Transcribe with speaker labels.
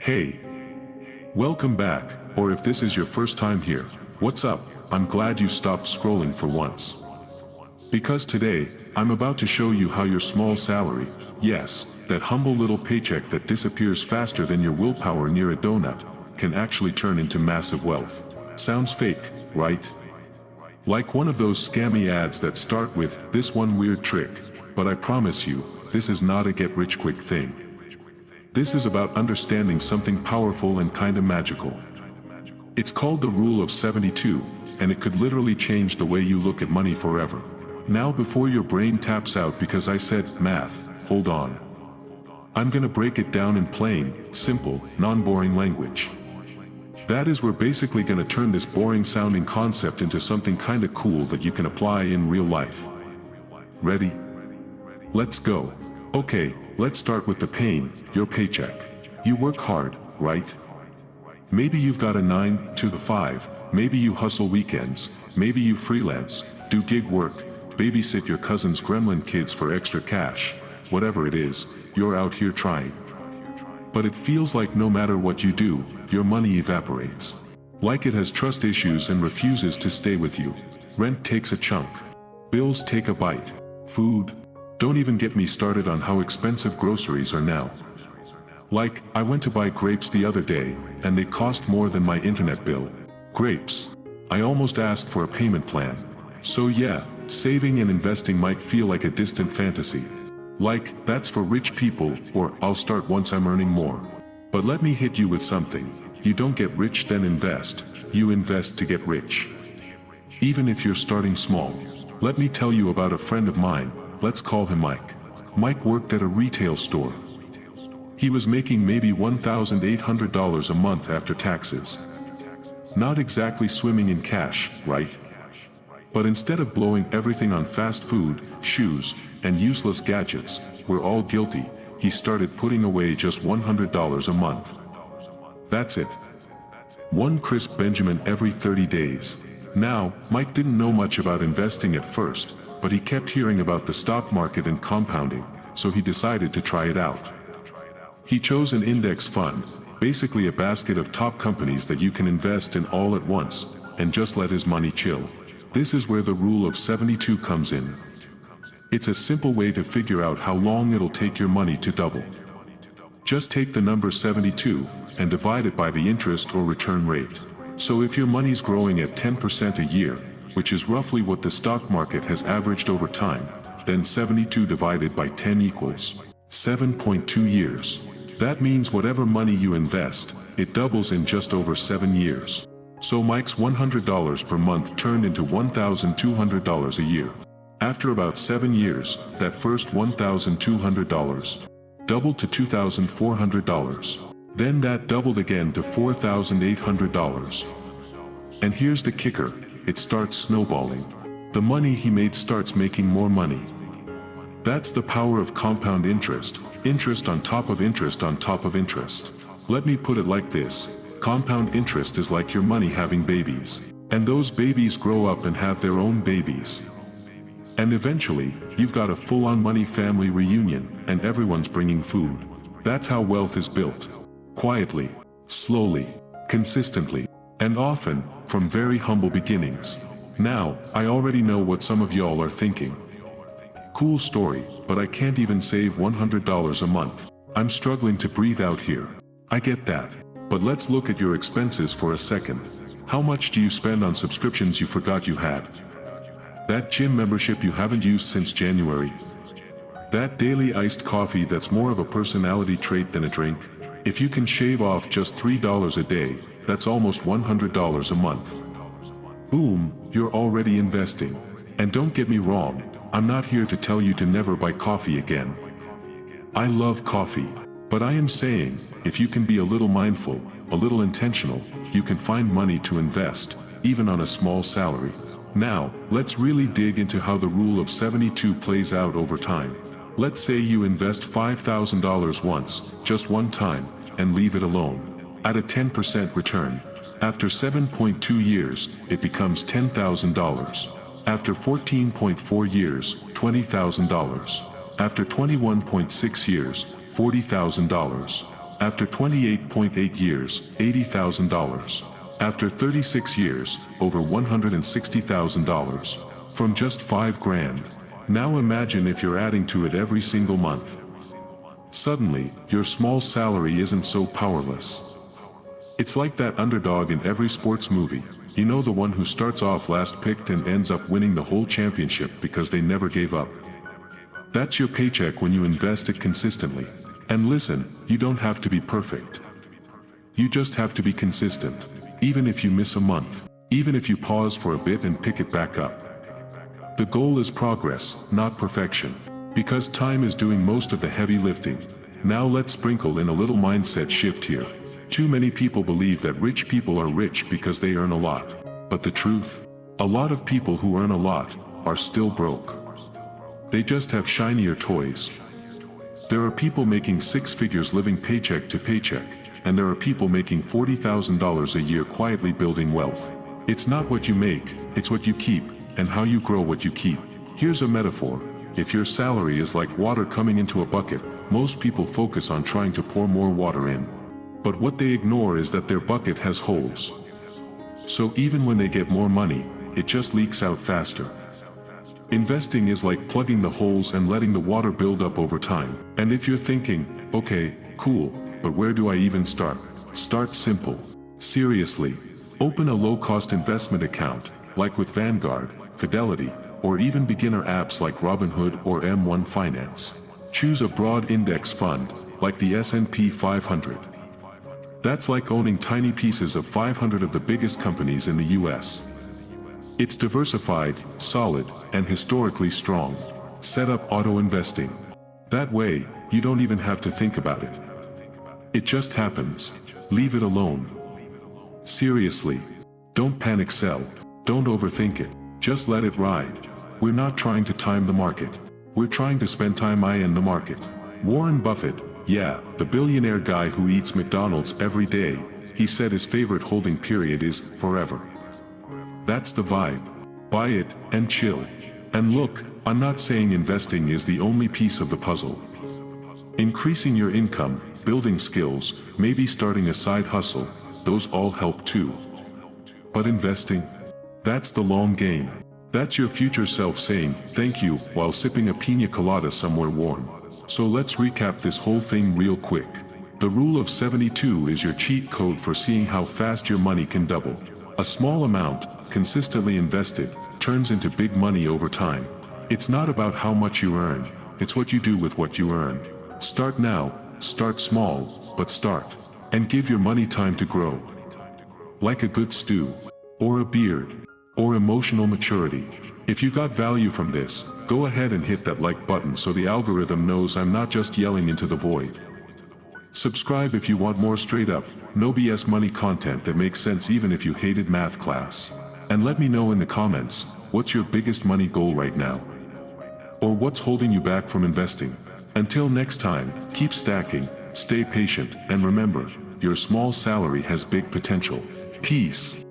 Speaker 1: Hey, welcome back, or if this is your first time here, what's up? I'm glad you stopped scrolling for once. Because today, I'm about to show you how your small salary, yes, that humble little paycheck that disappears faster than your willpower near a donut, can actually turn into massive wealth. Sounds fake, right? Like one of those scammy ads that start with, "This one weird trick," but I promise you, this is not a get-rich-quick thing. This is about understanding something powerful and kinda magical. It's called the Rule of 72, and it could literally change the way you look at money forever. Now before your brain taps out because I said math, hold on. I'm gonna break it down in plain, simple, non-boring language. That is, we're basically gonna turn this boring sounding concept into something kinda cool that you can apply in real life. Ready? Let's go. Okay, let's start with the pain, your paycheck. You work hard, right? Maybe you've got a 9 to 5, maybe you hustle weekends, maybe you freelance, do gig work, babysit your cousin's gremlin kids for extra cash. Whatever it is, you're out here trying. But it feels like no matter what you do, your money evaporates. Like it has trust issues and refuses to stay with you. Rent takes a chunk. Bills take a bite. Food. Don't even get me started on how expensive groceries are now. Like, I went to buy grapes the other day, and they cost more than my internet bill. Grapes. I almost asked for a payment plan. So yeah, saving and investing might feel like a distant fantasy. Like, that's for rich people, or I'll start once I'm earning more. But let me hit you with something. You don't get rich then invest, you invest to get rich. Even if you're starting small. Let me tell you about a friend of mine, let's call him Mike. Mike worked at a retail store. He was making maybe $1,800 a month after taxes. Not exactly swimming in cash, right? But instead of blowing everything on fast food, shoes, and useless gadgets, we're all guilty, he started putting away just $100 a month. That's it. One crisp Benjamin every 30 days. Now, Mike didn't know much about investing at first, but he kept hearing about the stock market and compounding, so he decided to try it out. He chose an index fund, basically a basket of top companies that you can invest in all at once, and just let his money chill. This is where the Rule of 72 comes in. It's a simple way to figure out how long it'll take your money to double. Just take the number 72, and divide it by the interest or return rate. So if your money's growing at 10% a year, which is roughly what the stock market has averaged over time, then 72 divided by 10 equals 7.2 years. That means whatever money you invest, it doubles in just over 7 years. So Mike's $100 per month turned into $1,200 a year. After about 7 years, that first $1,200 doubled to $2,400. Then that doubled again to $4,800. And here's the kicker, it starts snowballing. The money he made starts making more money. That's the power of compound interest, interest on top of interest on top of interest. Let me put it like this. Compound interest is like your money having babies. And those babies grow up and have their own babies. And eventually, you've got a full-on money family reunion, and everyone's bringing food. That's how wealth is built. Quietly, slowly, consistently, and often, from very humble beginnings. Now, I already know what some of y'all are thinking. Cool story, but I can't even save $100 a month. I'm struggling to breathe out here. I get that. But let's look at your expenses for a second. How much do you spend on subscriptions you forgot you had? That gym membership you haven't used since January? That daily iced coffee that's more of a personality trait than a drink? If you can shave off just $3 a day, that's almost $100 a month. Boom, you're already investing. And don't get me wrong, I'm not here to tell you to never buy coffee again. I love coffee. But I am saying, if you can be a little mindful, a little intentional, you can find money to invest, even on a small salary. Now, let's really dig into how the Rule of 72 plays out over time. Let's say you invest $5,000 once, just one time, and leave it alone. At a 10% return. After 7.2 years, it becomes $10,000. After 14.4 years, $20,000. After 21.6 years, $40,000. After 28.8 years, $80,000. After 36 years, over $160,000. From just 5 grand. Now imagine if you're adding to it every single month. Suddenly, your small salary isn't so powerless. It's like that underdog in every sports movie, you know, the one who starts off last picked and ends up winning the whole championship because they never gave up. That's your paycheck when you invest it consistently. And listen, you don't have to be perfect. You just have to be consistent. Even if you miss a month. Even if you pause for a bit and pick it back up. The goal is progress, not perfection. Because time is doing most of the heavy lifting. Now let's sprinkle in a little mindset shift here. Too many people believe that rich people are rich because they earn a lot. But the truth? A lot of people who earn a lot are still broke. They just have shinier toys. There are people making 6 figures living paycheck to paycheck, and there are people making $40,000 a year quietly building wealth. It's not what you make, it's what you keep, and how you grow what you keep. Here's a metaphor. If your salary is like water coming into a bucket, most people focus on trying to pour more water in. But what they ignore is that their bucket has holes. So even when they get more money, it just leaks out faster. Investing is like plugging the holes and letting the water build up over time. And if you're thinking, okay, cool, but where do I even start? Start simple. Seriously. Open a low-cost investment account, like with Vanguard, Fidelity, or even beginner apps like Robinhood or M1 Finance. Choose a broad index fund, like the S&P 500. That's like owning tiny pieces of 500 of the biggest companies in the US. It's diversified, solid, and historically strong. Set up auto investing. That way, you don't even have to think about it. It just happens. Leave it alone. Seriously. Don't panic sell. Don't overthink it. Just let it ride. We're not trying to time the market. We're trying to spend time in the market. Warren Buffett, yeah, the billionaire guy who eats McDonald's every day, he said his favorite holding period is forever. That's the vibe. Buy it, and chill. And look, I'm not saying investing is the only piece of the puzzle. Increasing your income, building skills, maybe starting a side hustle, those all help too. But investing? That's the long game. That's your future self saying, thank you, while sipping a piña colada somewhere warm. So let's recap this whole thing real quick. The rule of 72 is your cheat code for seeing how fast your money can double. A small amount, consistently invested, turns into big money over time. It's not about how much you earn, it's what you do with what you earn. Start now, start small, but start. And give your money time to grow. Like a good stew. Or a beard. Or emotional maturity. If you got value from this, go ahead and hit that like button so the algorithm knows I'm not just yelling into the void. Subscribe if you want more straight up, no BS money content that makes sense even if you hated math class. And let me know in the comments, what's your biggest money goal right now? Or what's holding you back from investing? Until next time, keep stacking, stay patient, and remember, your small salary has big potential. Peace.